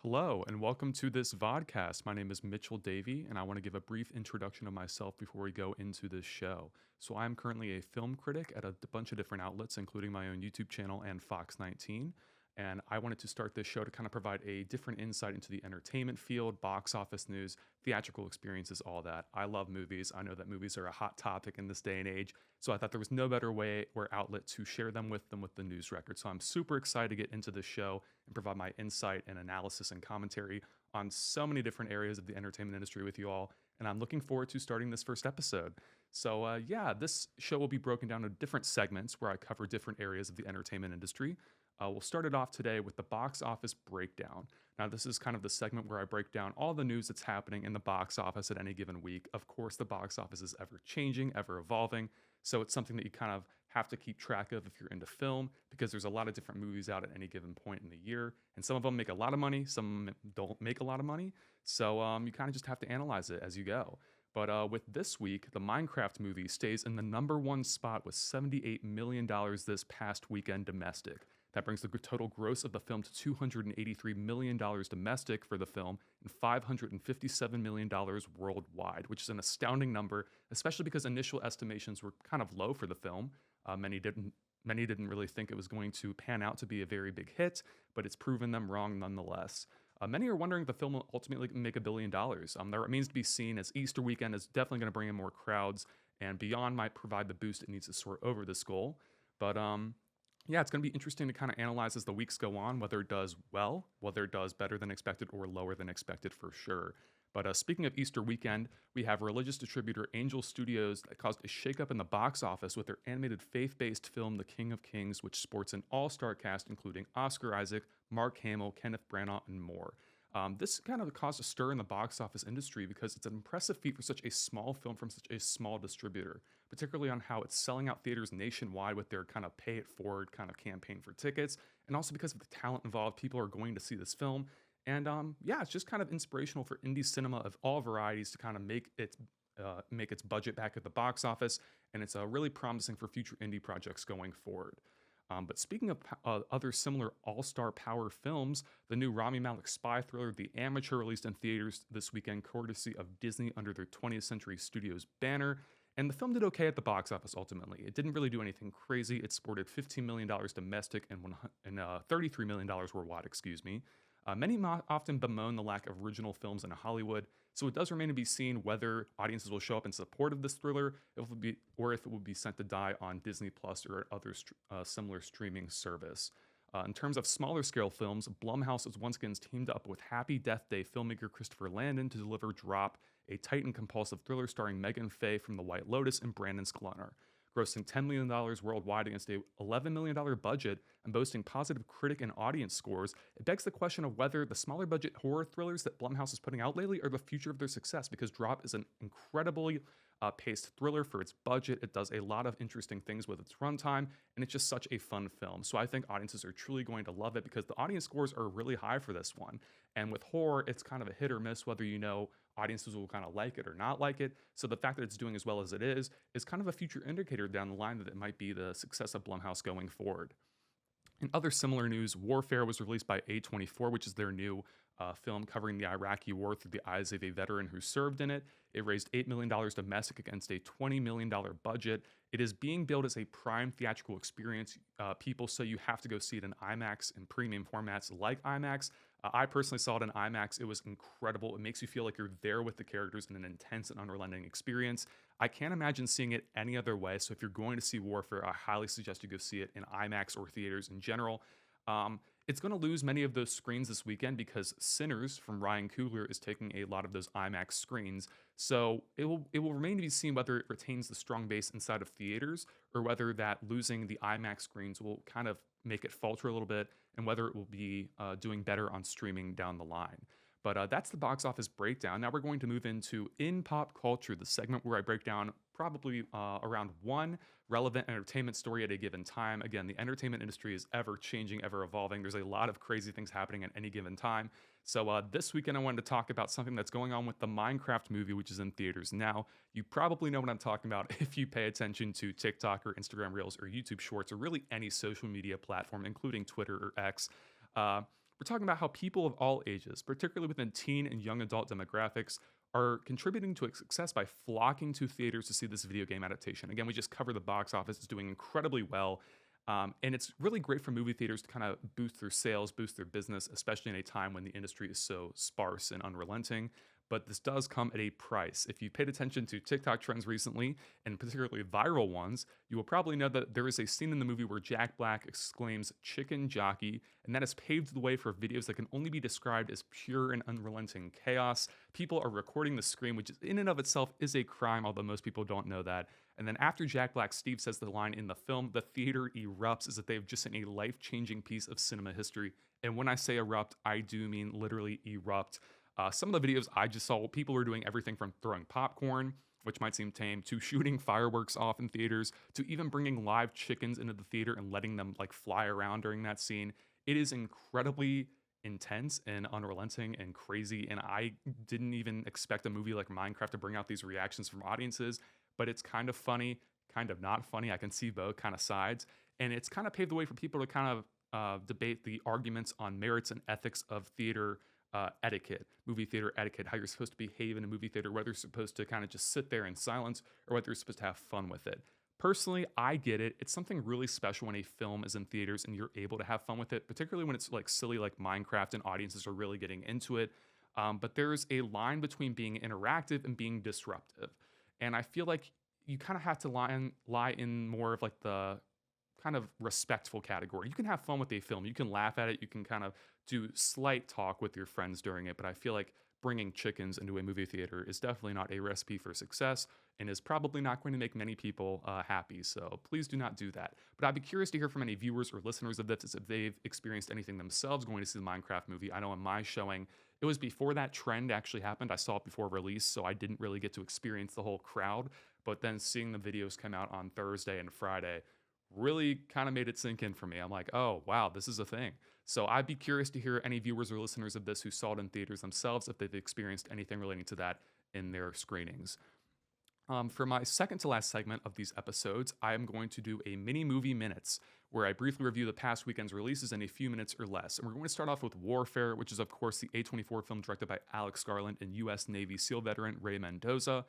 Hello, and welcome to this vodcast. My name is Mitchell Davey, and I want to give a brief introduction of myself before we go into this show. So, I'm currently a film critic at a bunch of different outlets, including my own YouTube channel and Fox 19. And I wanted to start this show to kind of provide a different insight into the entertainment field, box office news, theatrical experiences, all that. I love movies. I know that movies are a hot topic in this day and age. So, I thought there was no better way or outlet to share them with than with the news record. So, I'm super excited to get into this show and provide my insight and analysis and commentary on so many different areas of the entertainment industry with you all. And I'm looking forward to starting this first episode. So, yeah, this show will be broken down into different segments where I cover different areas of the entertainment industry. We'll start it off today with the box office breakdown. Now, this is kind of the segment where I break down all the news that's happening in the box office at any given week. Of course, the box office is ever changing, ever evolving. So it's something that you kind of have to keep track of if you're into film because there's a lot of different movies out at any given point in the year. And some of them make a lot of money, some don't make a lot of money. So you kind of just have to analyze it as you go. But with this week, the Minecraft movie stays in the number one spot with $78 million this past weekend domestic. That brings the total gross of the film to $283 million domestic for the film and $557 million worldwide, which is an astounding number, especially because initial estimations were kind of low for the film. Many didn't really think it was going to pan out to be a very big hit, but it's proven them wrong nonetheless. Many are wondering if the film will ultimately make $1 billion. That remains to be seen, as Easter weekend is definitely going to bring in more crowds, and Beyond might provide the boost it needs to soar over this goal. But yeah, it's going to be interesting to kind of analyze as the weeks go on whether it does well, whether it does better than expected or lower than expected for sure. But speaking of Easter weekend, we have religious distributor Angel Studios that caused a shakeup in the box office with their animated faith based film The King of Kings, which sports an all star cast including Oscar Isaac, Mark Hamill, Kenneth Branagh, and more. This kind of caused a stir in the box office industry because it's an impressive feat for such a small film from such a small distributor, particularly on how it's selling out theaters nationwide with their kind of pay it forward kind of campaign for tickets, and also because of the talent involved. People are going to see this film, and yeah, it's just kind of inspirational for indie cinema of all varieties to kind of make its budget back at the box office, and it's really promising for future indie projects going forward. But speaking of other similar all-star power films, the new Rami Malek spy thriller The Amateur released in theaters this weekend courtesy of Disney under their 20th Century Studios banner. And the film did okay at the box office ultimately. It didn't really do anything crazy. It sported $15 million domestic and $33 million worldwide, excuse me. Many often bemoan the lack of original films in Hollywood, so it does remain to be seen whether audiences will show up in support of this thriller, or if it will be sent to die on Disney Plus or other similar streaming service. In terms of smaller scale films, Blumhouse has once again teamed up with Happy Death Day filmmaker Christopher Landon to deliver Drop, a tight and compulsive thriller starring Megan Faye from The White Lotus and Brandon Sklenar. Grossing $10 million worldwide against a $11 million budget and boasting positive critic and audience scores, it begs the question of whether the smaller budget horror thrillers that Blumhouse is putting out lately are the future of their success, because Drop is an incredibly paced thriller for its budget. It does a lot of interesting things with its runtime, and it's just such a fun film. So I think audiences are truly going to love it because the audience scores are really high for this one. And with horror, it's kind of a hit or miss whether audiences will kind of like it or not like it. So the fact that it's doing as well as it is kind of a future indicator down the line that it might be the success of Blumhouse going forward. In other similar news, Warfare was released by A24, which is their new film covering the Iraqi war through the eyes of a veteran who served in it. It raised $8 million domestic against a $20 million budget. It is being billed as a prime theatrical experience, people, so you have to go see it in IMAX and premium formats like IMAX. I personally saw it in IMAX. It was incredible. It makes you feel like you're there with the characters in an intense and unrelenting experience. I can't imagine seeing it any other way. So if you're going to see Warfare, I highly suggest you go see it in IMAX or theaters in general. It's going to lose many of those screens this weekend because Sinners from Ryan Coogler is taking a lot of those IMAX screens. So it will remain to be seen whether it retains the strong base inside of theaters or whether that losing the IMAX screens will kind of make it falter a little bit, and whether it will be doing better on streaming down the line. But that's the box office breakdown. Now we're going to move into In Pop Culture, the segment where I break down probably around one relevant entertainment story at a given time. Again, the entertainment industry is ever changing, ever evolving. There's a lot of crazy things happening at any given time. So this weekend, I wanted to talk about something that's going on with the Minecraft movie, which is in theaters now. You probably know what I'm talking about if you pay attention to TikTok or Instagram Reels or YouTube Shorts or really any social media platform, including Twitter or X. Uh, We're talking about how people of all ages, particularly within teen and young adult demographics, are contributing to its success by flocking to theaters to see this video game adaptation. Again, we just covered the box office; it's doing incredibly well, and it's really great for movie theaters to kind of boost their sales, boost their business, especially in a time when the industry is so sparse and unrelenting. But this does come at a price. If you paid attention to TikTok trends recently, and particularly viral ones, you will probably know that there is a scene in the movie where Jack Black exclaims "chicken jockey," and that has paved the way for videos that can only be described as pure and unrelenting chaos. People are recording the scream, which in and of itself is a crime, although most people don't know that. And then after Jack Black, Steve says the line in the film, the theater erupts as if they've just seen a life-changing piece of cinema history. And when I say erupt, I do mean literally erupt. Some of the videos I just saw, people were doing everything from throwing popcorn, which might seem tame, to shooting fireworks off in theaters, to even bringing live chickens into the theater and letting them like fly around during that scene. It is incredibly intense and unrelenting and crazy. And I didn't even expect a movie like Minecraft to bring out these reactions from audiences, but it's kind of funny, kind of not funny. I can see both kind of sides. And it's kind of paved the way for people to kind of debate the arguments on merits and ethics of theater etiquette, movie theater etiquette, how you're supposed to behave in a movie theater, whether you're supposed to kind of just sit there in silence or whether you're supposed to have fun with it. Personally, I get it. It's something really special when a film is in theaters and you're able to have fun with it, particularly when it's like silly like Minecraft and audiences are really getting into it. But there's a line between being interactive and being disruptive. And I feel like you kind of have to lie in more of like the kind of respectful category. You can have fun with a film. You can laugh at it. You can kind of do slight talk with your friends during it. But I feel like bringing chickens into a movie theater is definitely not a recipe for success and is probably not going to make many people happy. So please do not do that. But I'd be curious to hear from any viewers or listeners of this if they've experienced anything themselves going to see the Minecraft movie. I know in my showing, it was before that trend actually happened. I saw it before release, so I didn't really get to experience the whole crowd. But then seeing the videos come out on Thursday and Friday really kind of made it sink in for me. I'm like, oh, wow, this is a thing. So I'd be curious to hear any viewers or listeners of this who saw it in theaters themselves, if they've experienced anything relating to that in their screenings. For my second to last segment of these episodes, I am going to do a mini movie minutes where I briefly review the past weekend's releases in a few minutes or less. And we're going to start off with Warfare, which is, of course, the A24 film directed by Alex Garland and U.S. Navy SEAL veteran Ray Mendoza.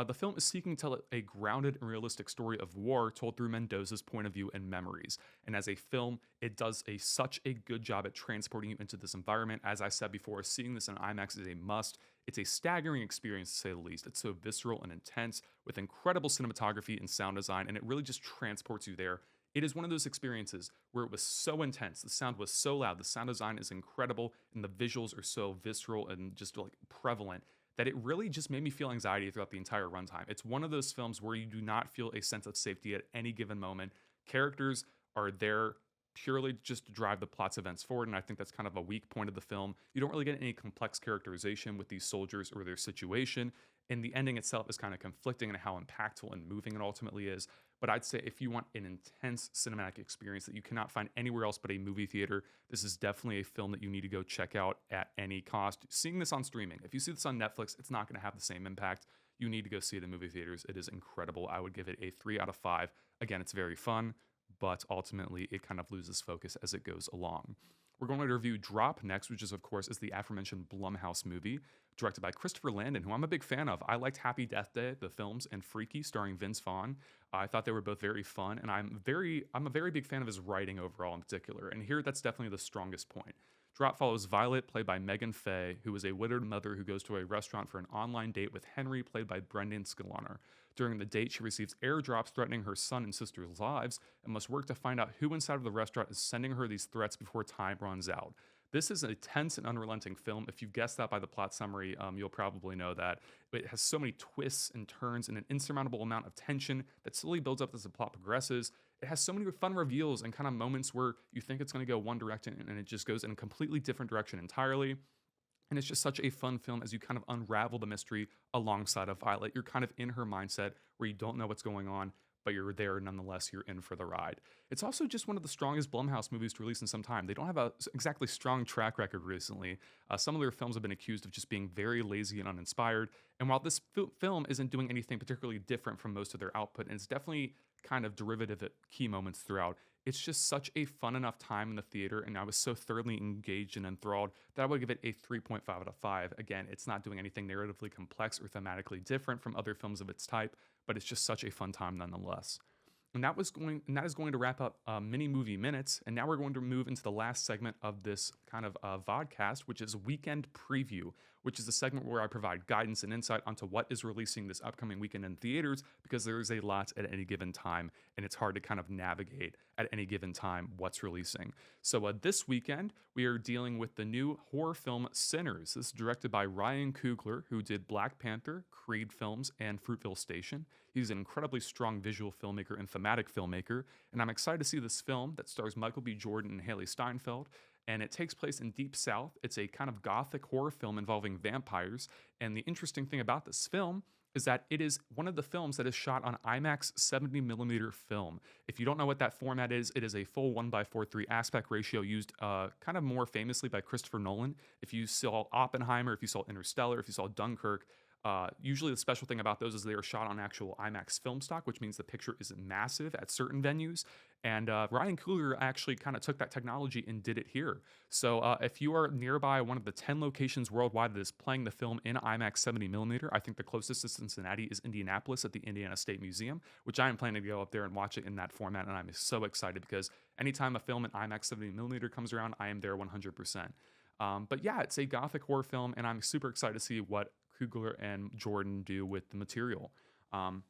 The film is seeking to tell a grounded and realistic story of war told through Mendoza's point of view and memories. And as a film, it does such a good job at transporting you into this environment. As I said before, seeing this in IMAX is a must. It's a staggering experience, to say the least. It's so visceral and intense with incredible cinematography and sound design, and it really just transports you there. It is one of those experiences where it was so intense, the sound was so loud, the sound design is incredible, and the visuals are so visceral and just like prevalent that it really just made me feel anxiety throughout the entire runtime. It's one of those films where you do not feel a sense of safety at any given moment. Characters are there purely just to drive the plot's events forward, and I think that's kind of a weak point of the film. You don't really get any complex characterization with these soldiers or their situation, and the ending itself is kind of conflicting in how impactful and moving it ultimately is. But I'd say if you want an intense cinematic experience that you cannot find anywhere else but a movie theater, this is definitely a film that you need to go check out at any cost. Seeing this on streaming, if you see this on Netflix, it's not going to have the same impact. You need to go see it in movie theaters. It is incredible. I would give it a 3 out of 5. Again, it's very fun, but ultimately it kind of loses focus as it goes along. We're going to review Drop next, which is, of course, the aforementioned Blumhouse movie, directed by Christopher Landon, who I'm a big fan of. I liked Happy Death Day, the films, and Freaky, starring Vince Vaughn. I thought they were both very fun, and I'm a very big fan of his writing overall in particular. And here, that's definitely the strongest point. Drop follows Violet, played by Megan Faye, who is a widowed mother who goes to a restaurant for an online date with Henry, played by Brendan Skillner. During the date, she receives airdrops threatening her son and sister's lives and must work to find out who inside of the restaurant is sending her these threats before time runs out. This is a tense and unrelenting film. If you've guessed that by the plot summary, you'll probably know that. It has so many twists and turns and an insurmountable amount of tension that slowly builds up as the plot progresses. It has so many fun reveals and kind of moments where you think it's going to go one direction and it just goes in a completely different direction entirely. And it's just such a fun film as you kind of unravel the mystery alongside of Violet. You're kind of in her mindset where you don't know what's going on, but you're there nonetheless. You're in for the ride. It's also just one of the strongest Blumhouse movies to release in some time. They don't have a exactly strong track record recently. Some of their films have been accused of just being very lazy and uninspired. And while this film isn't doing anything particularly different from most of their output, and it's definitely kind of derivative at key moments throughout, It's just such a fun enough time in the theater, and I was so thoroughly engaged and enthralled that I would give it a 3.5 out of 5. Again, it's not doing anything narratively complex or thematically different from other films of its type, but it's just such a fun time nonetheless. And that is going to wrap up mini movie minutes. And now we're going to move into the last segment of this kind of vodcast, which is weekend preview, which is a segment where I provide guidance and insight onto what is releasing this upcoming weekend in theaters, because there is a lot at any given time, and it's hard to kind of navigate at any given time what's releasing. So this weekend we are dealing with the new horror film Sinners. This is directed by Ryan Coogler, who did Black Panther, Creed films, and Fruitville Station. He's an incredibly strong visual filmmaker and thematic filmmaker, and I'm excited to see this film that stars Michael B. Jordan and Haley Steinfeld. And it takes place in Deep South. It's a kind of gothic horror film involving vampires. And the interesting thing about this film is that it is one of the films that is shot on IMAX 70mm film. If you don't know what that format is, it is a full 1:43 aspect ratio used kind of more famously by Christopher Nolan. If you saw Oppenheimer, if you saw Interstellar, if you saw Dunkirk, usually the special thing about those is they are shot on actual IMAX film stock, which means the picture is massive at certain venues. And Ryan Coogler actually kind of took that technology and did it here. So if you are nearby one of the 10 locations worldwide that is playing the film in IMAX 70mm, I think the closest to Cincinnati is Indianapolis at the Indiana State Museum, which I am planning to go up there and watch it in that format. And I'm so excited because anytime a film in IMAX 70mm comes around, I am there 100%. But yeah, it's a gothic horror film, and I'm super excited to see what Coogler and Jordan do with the material. Um,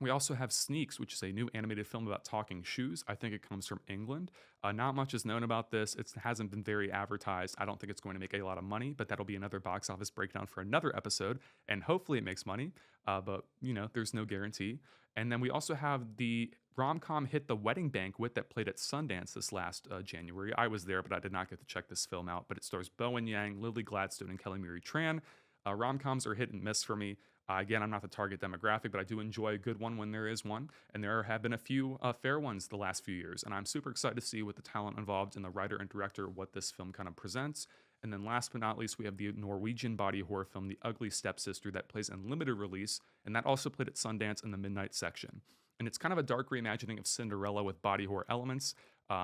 we also have Sneaks, which is a new animated film about talking shoes. I think it comes from England. Not much is known about this. It hasn't been very advertised. I don't think it's going to make a lot of money, but that'll be another box office breakdown for another episode. And hopefully it makes money, but there's no guarantee. And then we also have the rom-com hit The Wedding Banquet that played at Sundance this last January. I was there, but I did not get to check this film out. But it stars Bowen Yang, Lily Gladstone, and Kelly Marie Tran. Rom-coms are hit and miss for me. Again, I'm not the target demographic, but I do enjoy a good one when there is one. And there have been a few fair ones the last few years. And I'm super excited to see with the talent involved in the writer and director what this film kind of presents. And then last but not least, we have the Norwegian body horror film, The Ugly Stepsister, that plays in limited release. And that also played at Sundance in the midnight section. And it's kind of a dark reimagining of Cinderella with body horror elements.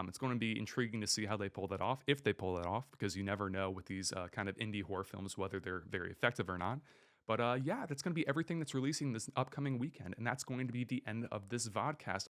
It's going to be intriguing to see how they pull that off, if they pull that off, because you never know with these kind of indie horror films whether they're very effective or not. But yeah, that's going to be everything that's releasing this upcoming weekend. And that's going to be the end of this vodcast.